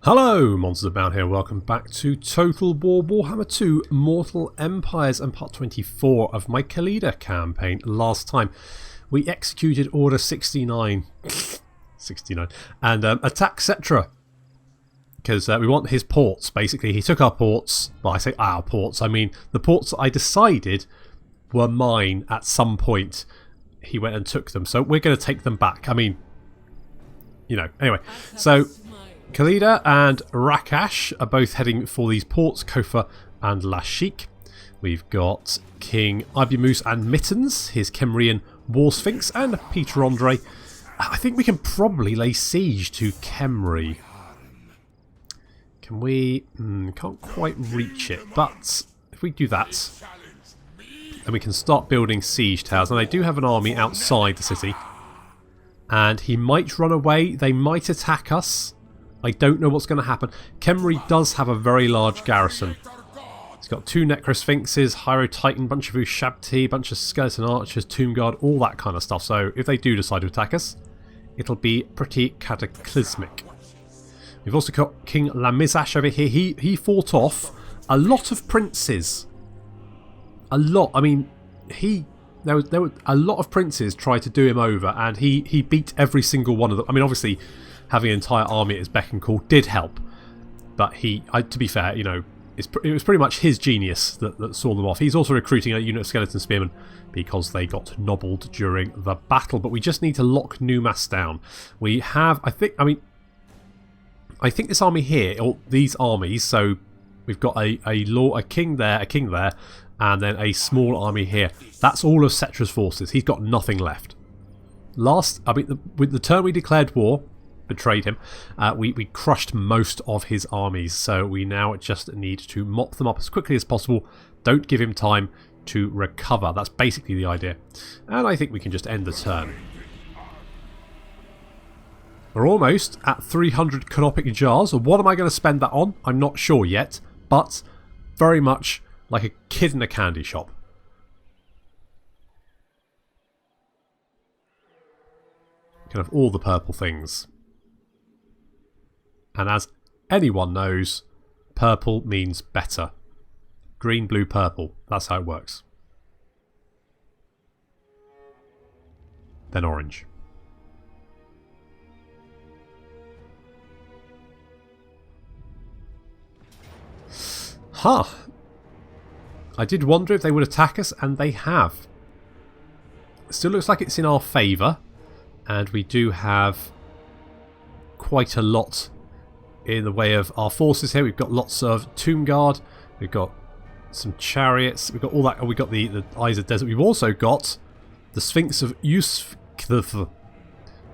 Hello, Monsters Abound here. Welcome back to Total War Warhammer 2 Mortal Empires and part 24 of my Khalida campaign. Last time we executed Order 69 and attacked Settra because we want his ports. Basically, he took our ports. Well, I say our ports, I mean the ports that I decided were mine at some point. He went and took them, so we're going to take them back. I mean, you know, anyway, so Khalida and Rakash are both heading for these ports, Kofa and Lashik. We've got King Ibumus and Mittens, his Kemrian Warsphinx, and Peter Andre. I think we can probably lay siege to Kemri. Can we? Can't quite reach it, but if we do that, then we can start building siege towers. And they do have an army outside the city, and he might run away. They might attack us. I don't know what's going to happen. Kemri does have a very large garrison. It's got 2 Necrosphinxes, Hyro Titan, bunch of Ushabti, bunch of Skeleton Archers, Tomb Guard, all that kind of stuff. So if they do decide to attack us, it'll be pretty cataclysmic. We've also got King Lamizash over here. He fought off a lot of princes. A lot. I mean, there were a lot of princes tried to do him over, and he beat every single one of them. I mean, obviously, having an entire army at his beck and call did help, but to be fair, you know, it was pretty much his genius that saw them off. He's also recruiting a unit of skeleton spearmen because they got nobbled during the battle. But we just need to lock Numas down. We have, I think this army here, or these armies. So we've got a king there, and then a small army here. That's all of Settra's forces. He's got nothing left. With the turn we declared war, betrayed him, we crushed most of his armies, so we now just need to mop them up as quickly as possible. Don't give him time to recover. That's basically the idea, and I think we can just end the turn. We're almost at 300 canopic jars. What am I going to spend that on? I'm not sure yet, but very much like a kid in a candy shop. Kind of all the purple things. And as anyone knows, purple means better. Green, blue, purple. That's how it works. Then orange. Huh. I did wonder if they would attack us, and they have. It still looks like it's in our favour, and we do have quite a lot in the way of our forces here. We've got lots of Tomb Guard, we've got some chariots, we've got all that, and we've got the Eyes of Desert. We've also got the Sphinx of Uskv,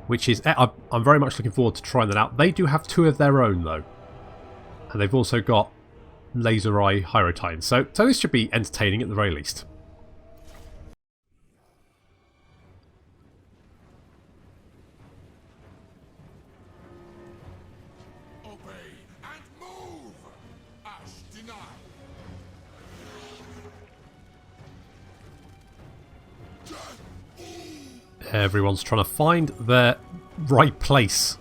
which is, I'm very much looking forward to trying that out. They do have 2 of their own though, and they've also got Laser Eye Hyro Titans, so this should be entertaining at the very least. Everyone's trying to find their right place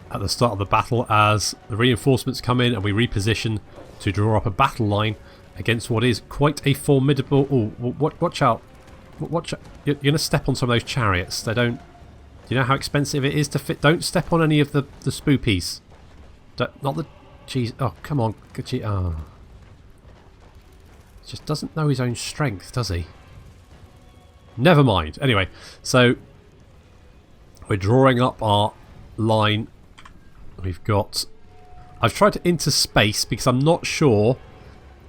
at the start of the battle as the reinforcements come in and we reposition to draw up a battle line against what is quite a formidable... Oh, watch out. Watch out. You're going to step on some of those chariots. They don't... Do you know how expensive it is to fit? Don't step on any of the spoopies. Not the... Jeez. Oh, come on. Oh. Just doesn't know his own strength, does he? Never mind. Anyway, so we're drawing up our line. We've got... I've tried to interspace because I'm not sure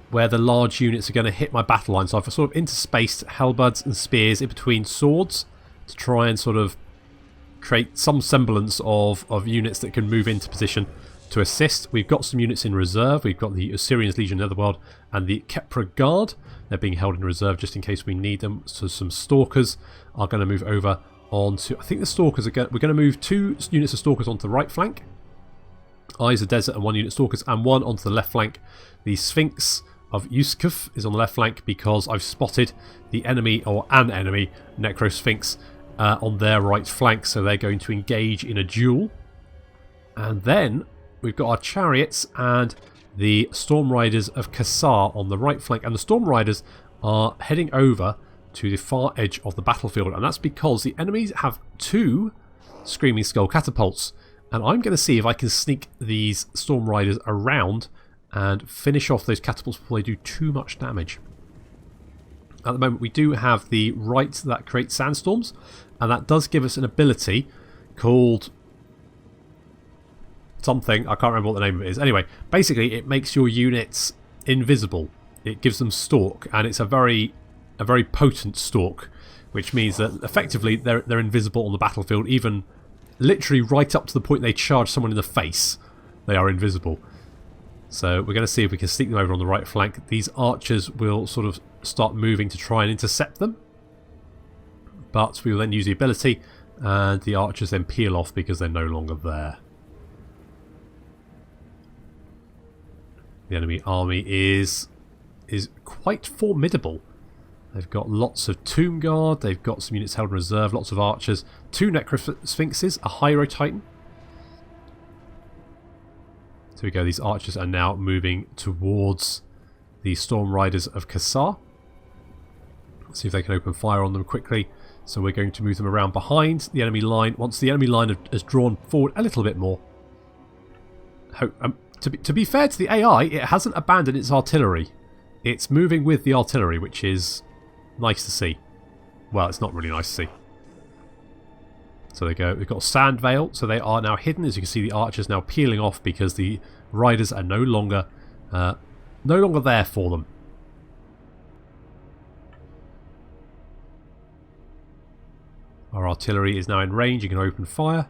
where the large units are going to hit my battle line. So I've sort of interspaced halberds and spears in between swords to try and sort of create some semblance of units that can move into position to assist. We've got some units in reserve. We've got the Assyrians Legion Netherworld and the Kepra Guard. They're being held in reserve just in case we need them. So some Stalkers are going to move over onto... I think the Stalkers are going... We're going to move 2 units of Stalkers onto the right flank. Eyes of Desert and 1 unit Stalkers, and 1 onto the left flank. The Sphinx of Uskv is on the left flank because I've spotted the enemy, or an enemy, Necrosphinx, on their right flank. So they're going to engage in a duel. And then we've got our chariots and the Storm Riders of Kassar on the right flank. And the Storm Riders are heading over to the far edge of the battlefield. And that's because the enemies have 2 Screaming Skull catapults. And I'm going to see if I can sneak these Storm Riders around and finish off those catapults before they do too much damage. At the moment we do have the right that creates sandstorms, and that does give us an ability called something, I can't remember what the name of it is. Anyway, basically it makes your units invisible. It gives them stalk, and it's a very potent stalk, which means that effectively they're invisible on the battlefield, even literally right up to the point they charge someone in the face. They are invisible. So we're going to see if we can sneak them over on the right flank. These archers will sort of start moving to try and intercept them. But we will then use the ability, and the archers then peel off because they're no longer there. The enemy army is quite formidable. They've got lots of Tomb Guard, they've got some units held in reserve, lots of archers, 2 Necrosphinxes, a Hyro Titan. So we go, these archers are now moving towards the Storm Riders of Kassar. Let's see if they can open fire on them quickly. So we're going to move them around behind the enemy line. Once the enemy line has drawn forward a little bit more. To be fair to the AI, it hasn't abandoned its artillery. It's moving with the artillery, which is nice to see. Well, it's not really nice to see. So there we go. We've got Sand Veil, so they are now hidden. As you can see, the archers now peeling off because the riders are no longer there for them. Our artillery is now in range. You can open fire.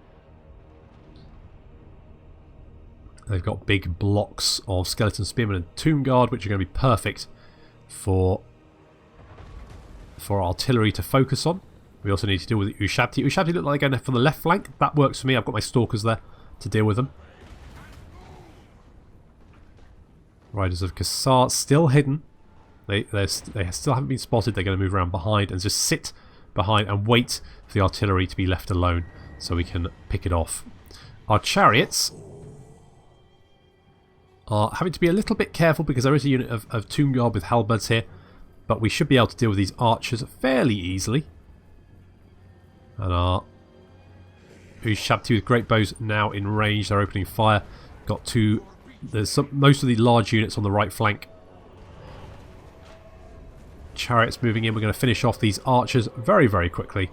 They've got big blocks of Skeleton Spearmen and Tomb Guard, which are going to be perfect for artillery to focus on. We also need to deal with the Ushabti. Ushabti look like they're going for the left flank. That works for me. I've got my Stalkers there to deal with them. Riders of Kassar still hidden. They still haven't been spotted. They're going to move around behind and just sit behind and wait for the artillery to be left alone so we can pick it off. Our chariots are having to be a little bit careful because there is a unit of Tomb Guard with halberds here, but we should be able to deal with these archers fairly easily. And our Ushabti with great bows now in range. They're opening fire. Got two. There's most of the large units on the right flank. Chariots moving in. We're going to finish off these archers very, very quickly.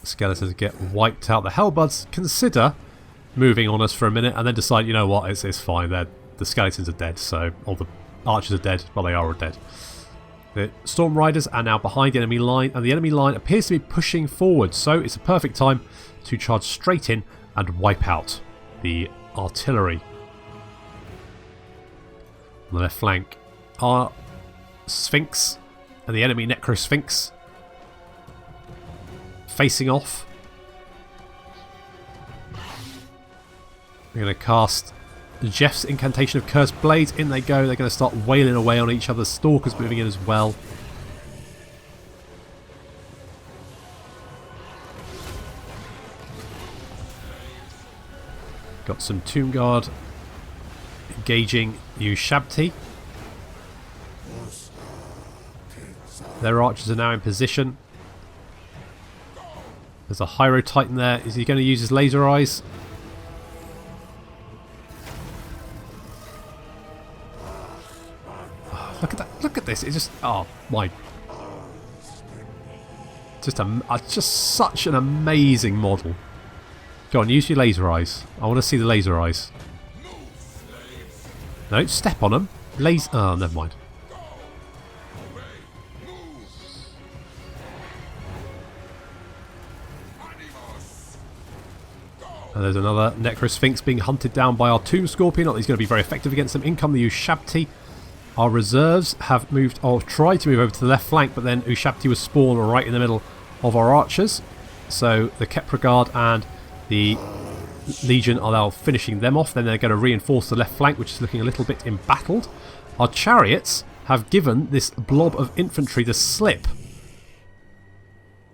Skeletons get wiped out. The Hellbuds consider moving on us for a minute and then decide, you know what, it's fine. The skeletons are dead, so all the archers are dead. Well, they are dead. The Storm Riders are now behind the enemy line, and the enemy line appears to be pushing forward, so it's a perfect time to charge straight in and wipe out the artillery. On the left flank, our Sphinx and the enemy Necrosphinx facing off. We're going to cast Jeff's incantation of Cursed Blades. In they go. They're going to start wailing away on each other. Stalkers moving in as well. Got some Tomb Guard engaging Ushabti. Their archers are now in position. There's a Hyro Titan there. Is he going to use his laser eyes? Oh, look at that! Look at this! It's just my! Just such an amazing model. Go on, use your laser eyes. I want to see the laser eyes. No, step on them. Oh, never mind. And there's another Necrosphinx being hunted down by our Tomb Scorpion. Not that he's going to be very effective against them. In come the Ushabti. Our reserves have moved, or tried to move over to the left flank, but then Ushabti was spawned right in the middle of our archers. So the Kepra Guard and the Legion are now finishing them off. Then they're going to reinforce the left flank, which is looking a little bit embattled. Our chariots have given this blob of infantry the slip.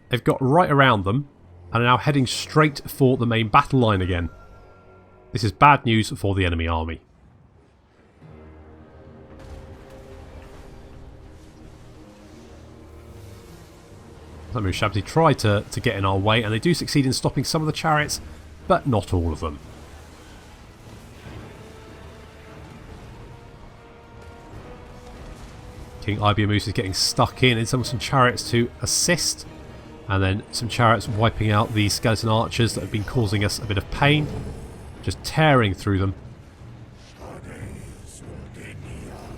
They've got right around them and are now heading straight for the main battle line again. This is bad news for the enemy army. Samu Shabzi try to get in our way, and they do succeed in stopping some of the chariots, but not all of them. King Ibiamus is getting stuck in some chariots to assist, and then some chariots wiping out the skeleton archers that have been causing us a bit of pain, just tearing through them.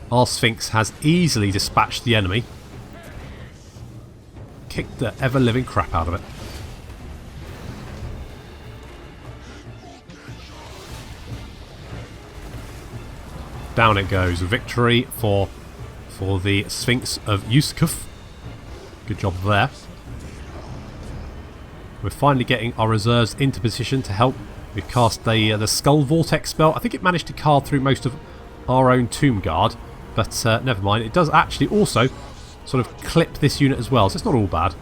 Our Sphinx has easily dispatched the enemy. Kicked the ever-living crap out of it. Down it goes. Victory for the Sphinx of Yuskuf. Good job there. We're finally getting our reserves into position to help. We've cast the Skull Vortex spell. I think it managed to card through most of our own Tomb Guard, but never mind. It does actually also sort of clip this unit as well, so it's not all bad.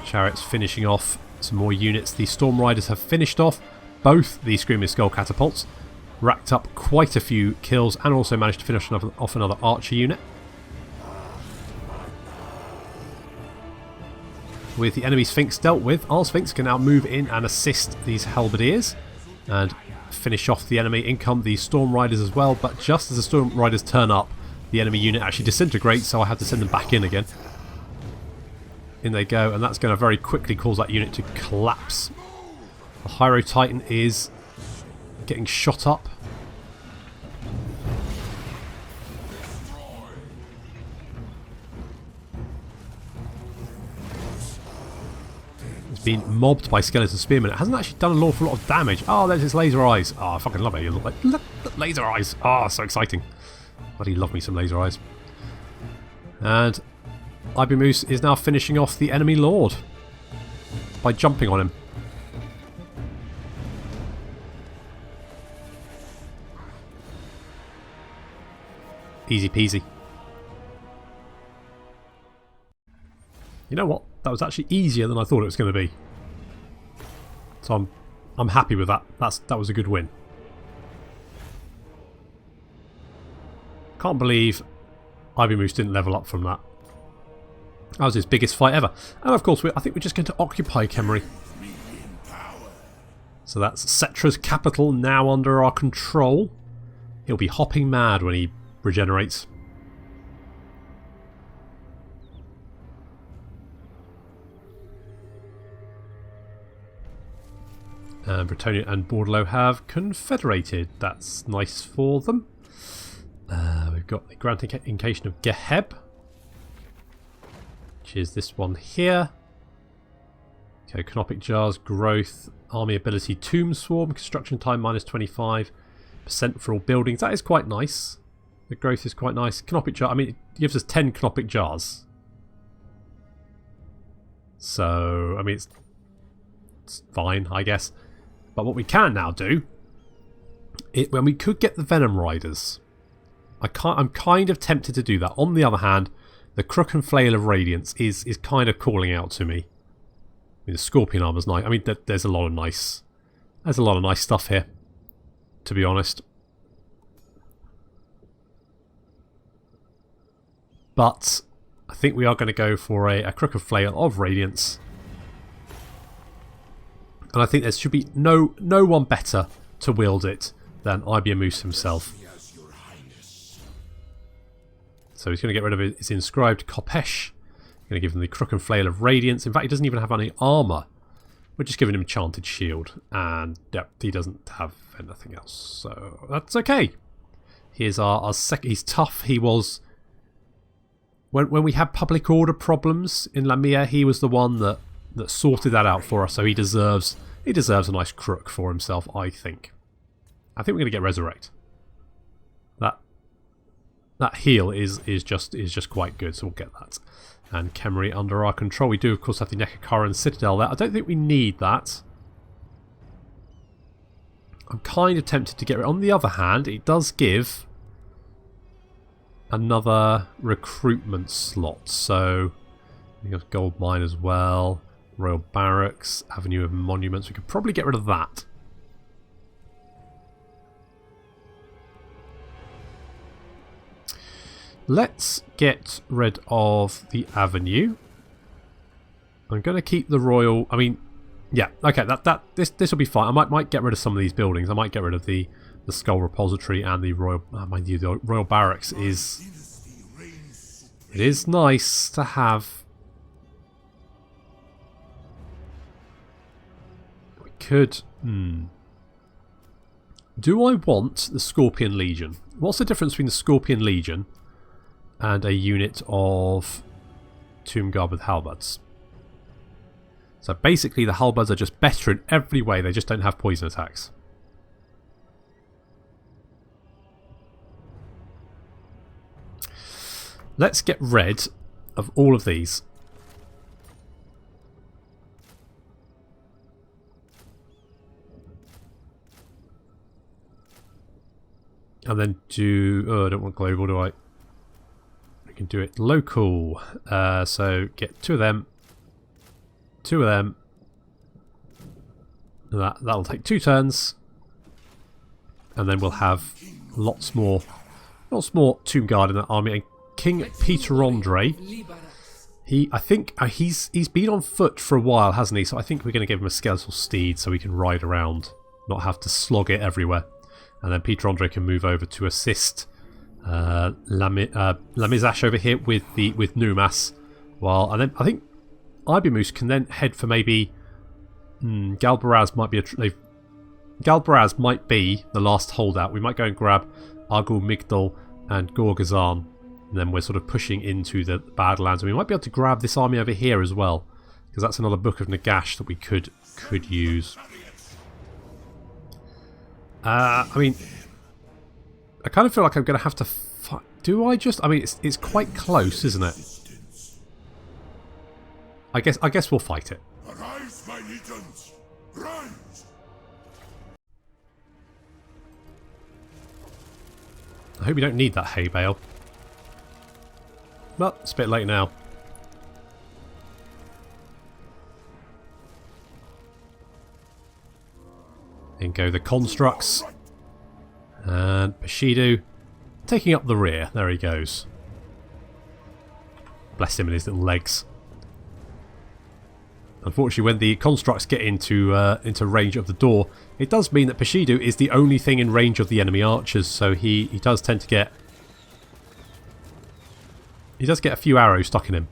Chariots finishing off some more units. The Storm Riders have finished off both the Screaming Skull catapults, racked up quite a few kills, and also managed to finish off another archer unit. With the enemy Sphinx dealt with, our Sphinx can now move in and assist these halberdiers and finish off the enemy. In come the Storm Riders as well, but just as the Storm Riders turn up, the enemy unit actually disintegrates, so I have to send them back in again. In they go, and that's going to very quickly cause that unit to collapse. The Hyro Titan is getting shot up. It's been mobbed by skeleton spearmen. It hasn't actually done an awful lot of damage. Oh, there's its laser eyes. Oh, I fucking love it. Look, laser eyes. Oh, so exciting. Bloody love me some laser eyes. And Ibiamus is now finishing off the enemy lord by jumping on him. Easy peasy. You know what? That was actually easier than I thought it was going to be. So I'm happy with that. That was a good win. Can't believe Ibiamus didn't level up from that. That was his biggest fight ever. And of course, I think we're just going to occupy Khemri. So that's Settra's capital now under our control. He'll be hopping mad when he regenerates. And Bretonnia and Bordeaux have confederated. That's nice for them. We've got the Grand Incantation of Geheb, which is this one here. Okay, Canopic Jars, Growth, Army Ability, Tomb Swarm, Construction Time minus 25% for all buildings. That is quite nice. The growth is quite nice. Canopic Jar, I mean, it gives us 10 Canopic Jars. So, I mean, it's fine, I guess. But what we can now do, when we could get the Venom Riders, I'm kind of tempted to do that. On the other hand, the Crook and Flail of Radiance is kind of calling out to me. I mean, the Scorpion Armor's nice. I mean, there's a lot of nice stuff here, to be honest. But I think we are going to go for a Crook and Flail of Radiance. And I think there should be no one better to wield it than Ibiamus himself. So he's going to get rid of his inscribed Kopesh. Going to give him the Crook and Flail of Radiance. In fact, he doesn't even have any armour. We're just giving him Enchanted Shield. And yep, he doesn't have anything else. So that's okay. Here's our second. He's tough. He was... When we had public order problems in Lamia, he was the one that sorted that out for us. So he deserves a nice crook for himself, I think. I think we're going to get Resurrect. That heal is just quite good, so we'll get that. And Khemri under our control. We do, of course, have the Nekakaran Citadel there. I don't think we need that. I'm kind of tempted to get rid. On the other hand, it does give another recruitment slot. So we got gold mine as well. Royal Barracks, Avenue of Monuments. We could probably get rid of that. Let's get rid of the Avenue. I'm going to keep the Royal... I mean, yeah, okay, this will be fine. I might get rid of some of these buildings. I might get rid of the Skull Repository and the Royal... mind you, the Royal Barracks is... It is nice to have... We could... Do I want the Scorpion Legion? What's the difference between the Scorpion Legion and a unit of Tomb Guard with halberds? So basically the halberds are just better in every way, they just don't have poison attacks. Let's get rid of all of these. And then do... Oh, I don't want global, do I? We can do it local. So get 2 of them. 2 of them. And that'll take 2 turns. And then we'll have lots more Tomb Guard in that army. And King Peter Andre, I think he's been on foot for a while, hasn't he? So I think we're going to give him a skeletal steed so he can ride around, not have to slog it everywhere. And then Peter Andre can move over to assist Lamizash over here with Numas. And then I think Ibimus can then head for maybe Galbaraz might be Galbaraz might be the last holdout. We might go and grab Argul Migdal and Gorgazan, and then we're sort of pushing into the Badlands. And we might be able to grab this army over here as well, because that's another Book of Nagash that we could use. I mean, I kind of feel like I'm going to have to... Do I just... I mean, it's quite close, isn't it? I guess we'll fight it. Arise, my legions! Rise! I hope you don't need that hay bale. But it's a bit late now. In go the constructs. And Bushido taking up the rear. There he goes. Bless him and his little legs. Unfortunately, when the constructs get into range of the door, it does mean that Bushido is the only thing in range of the enemy archers, so he does tend to get... He does get a few arrows stuck in him.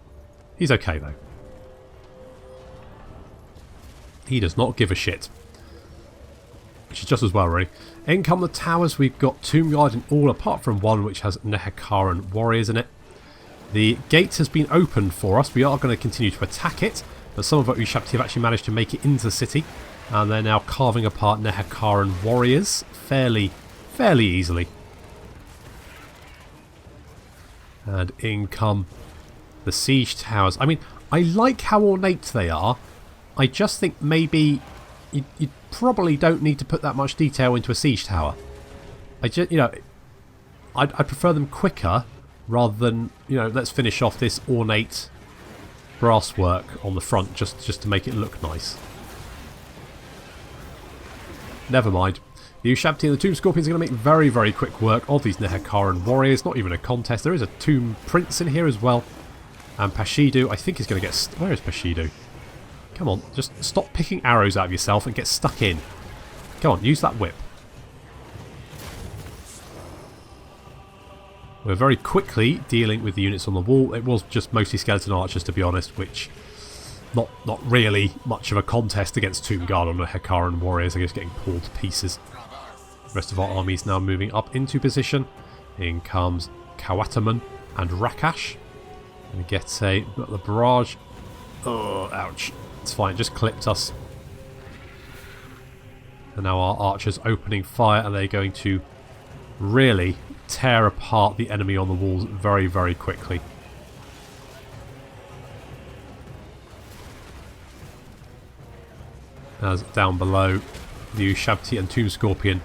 He's okay, though. He does not give a shit. Which is just as well, really. In come the towers. We've got Tomb Guard in all, apart from one which has Nehekaran warriors in it. The gate has been opened for us. We are going to continue to attack it, but some of our Ushabti have actually managed to make it into the city, and they're now carving apart Nehekaran warriors fairly easily. And in come the siege towers. I mean, I like how ornate they are. I just think maybe you probably don't need to put that much detail into a siege tower. I'd prefer them quicker rather than, let's finish off this ornate brass work on the front just to make it look nice. Never mind. The Ushabti and the Tomb Scorpions are going to make very, very quick work of these Nehekaran warriors. Not even a contest. There is a Tomb Prince in here as well. And Pashidu, I think, is going to get... Where is Pashidu? Come on, just stop picking arrows out of yourself and get stuck in. Come on, use that whip. We're very quickly dealing with the units on the wall. It was just mostly skeleton archers, to be honest, which... Not really much of a contest against Tomb Guard on the Hekaran warriors. I guess getting pulled to pieces. The rest of our army is now moving up into position. In comes Kawataman and Rakash. And get the barrage. Oh, ouch. It's fine, it just clipped us. And now our archers opening fire, and they're going to really tear apart the enemy on the walls very, very quickly. As down below, the Ushabti and Tomb Scorpion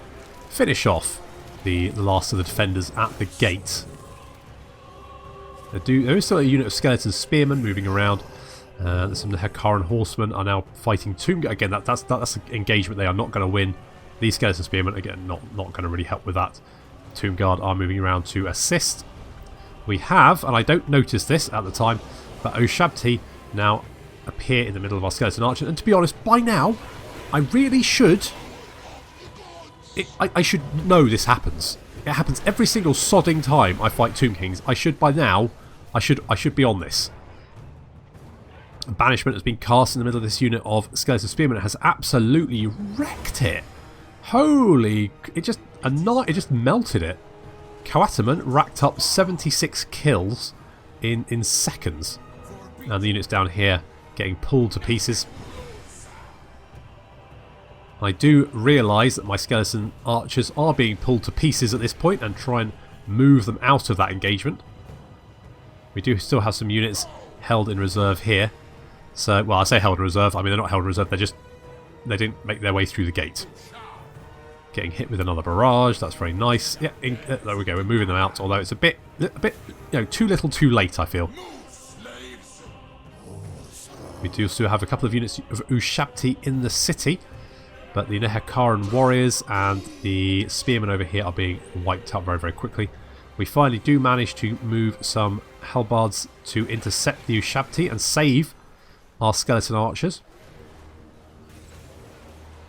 finish off the last of the defenders at the gate. There is still a unit of skeleton spearmen moving around. Some of the Hekaran horsemen are now fighting Tomb. Again, that's an engagement they are not going to win. These skeleton spearmen, again, not going to really help with that. Tomb Guard are moving around to assist. We have, and I don't notice this at the time, but Ushabti now appear in the middle of our skeleton archers. And to be honest, by now, I really should... I should know this happens. It happens every single sodding time I fight Tomb Kings. I should, by now, I should be on this. Banishment has been cast in the middle of this unit of skeleton spearmen. It has absolutely wrecked it. Holy... It just melted it. Coatamon racked up 76 kills in seconds. And the units down here getting pulled to pieces. I do realise that my skeleton archers are being pulled to pieces at this point and try and move them out of that engagement. We do still have some units held in reserve here. So, well, I say held in reserve. I mean, they're not held in reserve. They didn't make their way through the gate. Getting hit with another barrage. That's very nice. Yeah, there we go. We're moving them out. Although it's a bit, too little, too late. I feel. We do still have a couple of units of Ushabti in the city, but the Nehekaran warriors and the spearmen over here are being wiped out very, very quickly. We finally do manage to move some Hellbards to intercept the Ushabti and save our skeleton archers.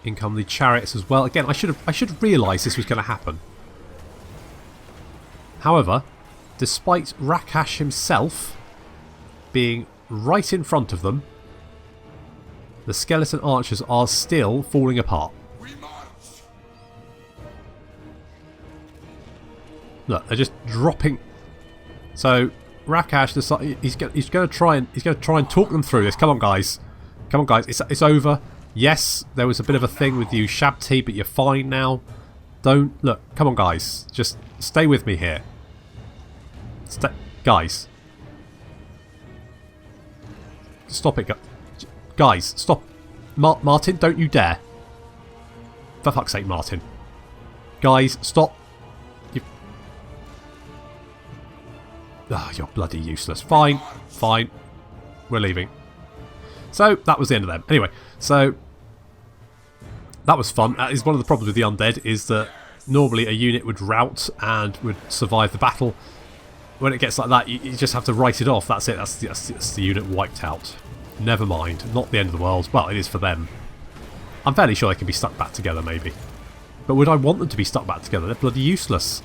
In come the chariots as well. Again, I should have realised this was going to happen. However, despite Rakash himself being right in front of them, the skeleton archers are still falling apart. Look, they're just dropping. So Rakash, he's going to try and talk them through this. Come on, guys. Come on, guys. It's over. Yes, there was a bit of a thing with you, Ushabti, but you're fine now. Don't look. Come on, guys. Just stay with me here. Guys. Stop it, guys. Stop. Martin, don't you dare. For fuck's sake, Martin. Guys, stop. You're bloody useless. Fine. Fine. We're leaving. So, that was the end of them. Anyway, so that was fun. That is one of the problems with the undead, is that normally a unit would rout and would survive the battle. When it gets like that, you just have to write it off. That's it. That's the unit wiped out. Never mind. Not the end of the world. Well, it is for them. I'm fairly sure they can be stuck back together, maybe. But would I want them to be stuck back together? They're bloody useless.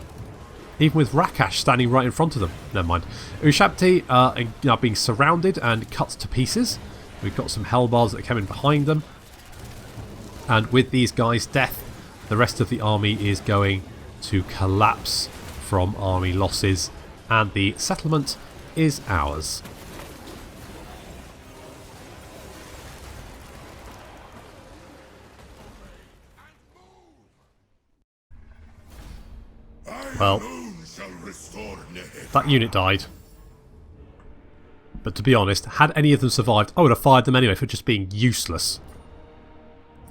Even with Rakash standing right in front of them. Never mind. Ushabti are now being surrounded and cut to pieces. We've got some Hellbards that came in behind them. And with these guys' death, the rest of the army is going to collapse from army losses. And the settlement is ours. Well, that unit died. But to be honest, had any of them survived, I would have fired them anyway for just being useless.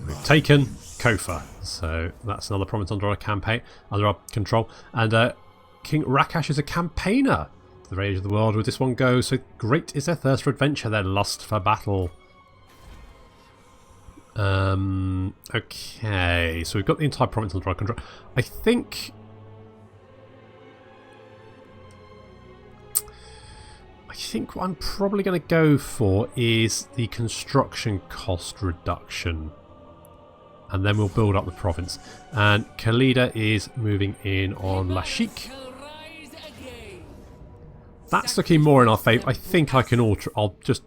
We've taken Kofa, so that's another province under our campaign, under our control. And King Rakash is a campaigner. To the rage of the world where this one goes. So great is their thirst for adventure, their lust for battle. Okay, so we've got the entire province under our control. I think what I'm probably going to go for is the construction cost reduction. And then we'll build up the province. And Khalida is moving in on Lashik. That's looking more in our favour. I think I can alter. I'll just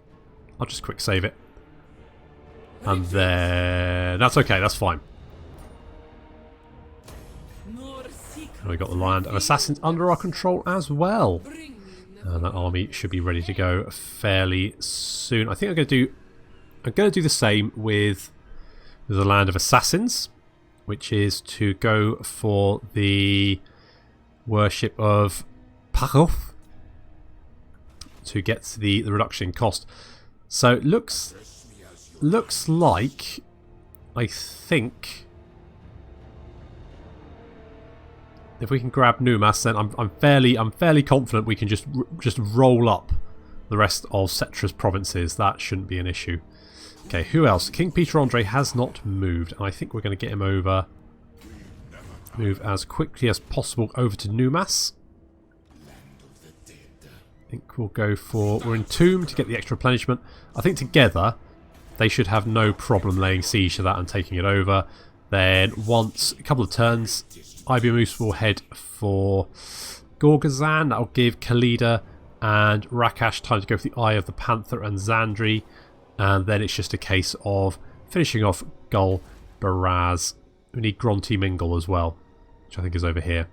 quick save it. And then that's okay, that's fine. And we got the land of assassins under our control as well. And that army should be ready to go fairly soon. I think I'm going to do the same with the land of assassins, which is to go for the worship of Pachof to get to the reduction in cost. So it looks like, I think if we can grab Numas, then I'm fairly confident we can just roll up the rest of Settra's provinces. That shouldn't be an issue. Okay, who else? King Peter Andre has not moved, and I think we're going to get him over. Move as quickly as possible over to Numas. I think we'll go for... We're in Tomb to get the extra replenishment. I think together they should have no problem laying siege to that and taking it over. Then once a couple of turns, Ibiamus will head for Gorgazan. That'll give Khalida and Rakash time to go for the Eye of the Panther and Zandri. And then it's just a case of finishing off Gul Baraz. We need Gronti Mingle as well, which I think is over here.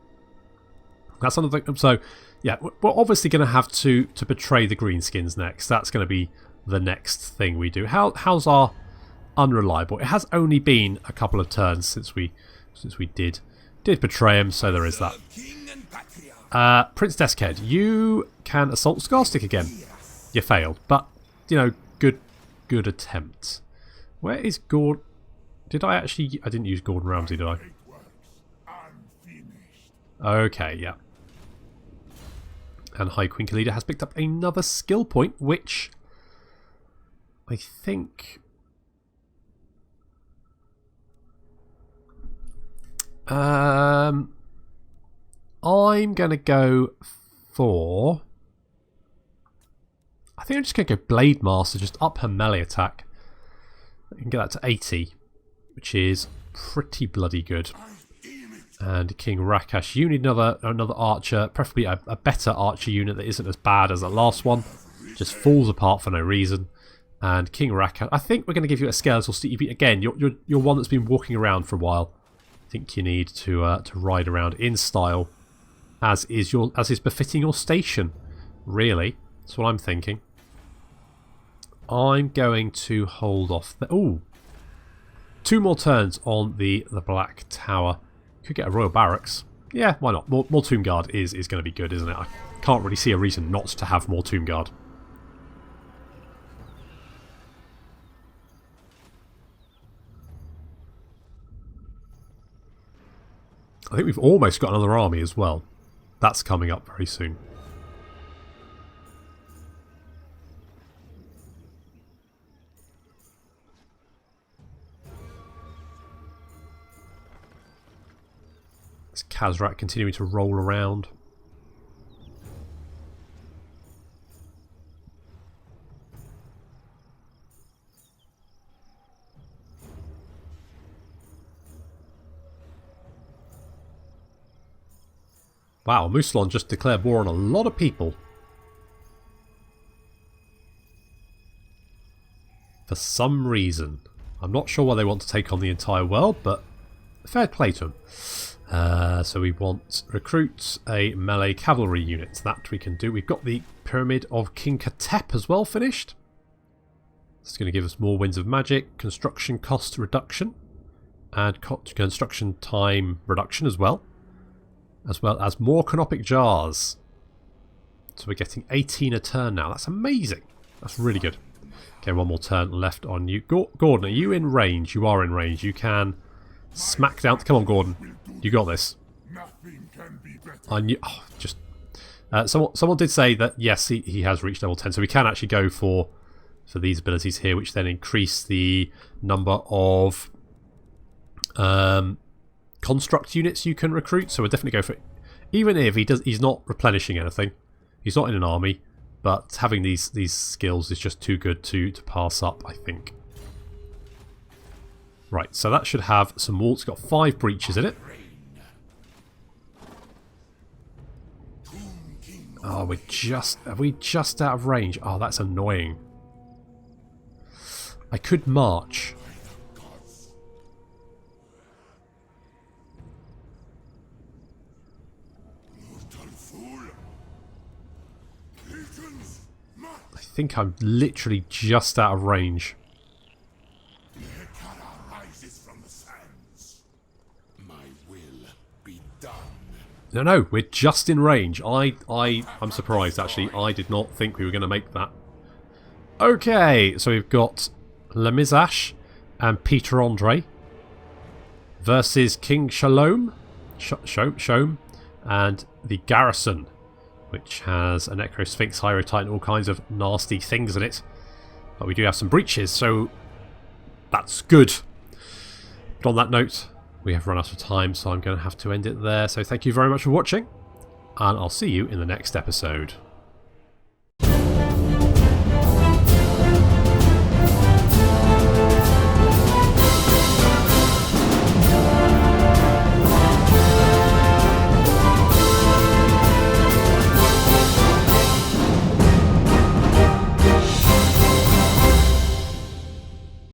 That's another thing. So, yeah, we're obviously going to have to betray the Greenskins next. That's going to be the next thing we do. How's our unreliable? It has only been a couple of turns since we did betray him, so there is that. Prince Deskhead, you can assault Scarstick again. You failed, but you know, good attempt. Where is Gord? Did I actually? I didn't use Gordon Ramsay, did I? Okay, yeah. And High Queen Khalida has picked up another skill point, which I think I'm gonna go for... I think I'm just gonna go Blade Master, just up her melee attack. I can get that to 80, which is pretty bloody good. And King Rakash, you need another archer, preferably a better archer unit that isn't as bad as the last one. Just falls apart for no reason. And King Rakash, I think we're going to give you a skeletal steed. Again, you're one that's been walking around for a while. I think you need to ride around in style, as is befitting your station. Really, that's what I'm thinking. I'm going to hold off. Ooh, 2 more turns on the Black Tower. Could get a Royal Barracks. Yeah, why not? More Tomb Guard is going to be good, isn't it? I can't really see a reason not to have more Tomb Guard. I think we've almost got another army as well. That's coming up very soon. It's Kazrak continuing to roll around. Wow, Muslon just declared war on a lot of people. For some reason. I'm not sure why they want to take on the entire world, but fair play to them. So we want recruit a melee cavalry unit. That we can do. We've got the Pyramid of King Katep as well finished. It's going to give us more Winds of Magic, construction cost reduction, and construction time reduction as well as more Canopic Jars. So we're getting 18 a turn now. That's amazing. That's really good. Okay, one more turn left on you. Gordon, are you in range? You are in range. You can smack down. Come on, Gordon. You got this. I knew. Oh, just someone did say that yes, he has reached level 10, so we can actually go for these abilities here, which then increase the number of construct units you can recruit. So we'll definitely go for it, even if he's not replenishing anything. He's not in an army, but having these skills is just too good to pass up, I think. Right, so that should have some walls. It's got 5 breaches in it. Oh, are we just out of range? Oh, that's annoying. I could march. I think I'm literally just out of range. No, we're just in range. I'm surprised, actually. I did not think we were going to make that. Okay, so we've got Lemizash and Peter Andre versus King Shalom. Shom. and the garrison, which has a Necrosphinx, Hyro Titan, all kinds of nasty things in it. But we do have some breaches, so that's good. But on that note, we have run out of time, so I'm going to have to end it there. So thank you very much for watching, and I'll see you in the next episode.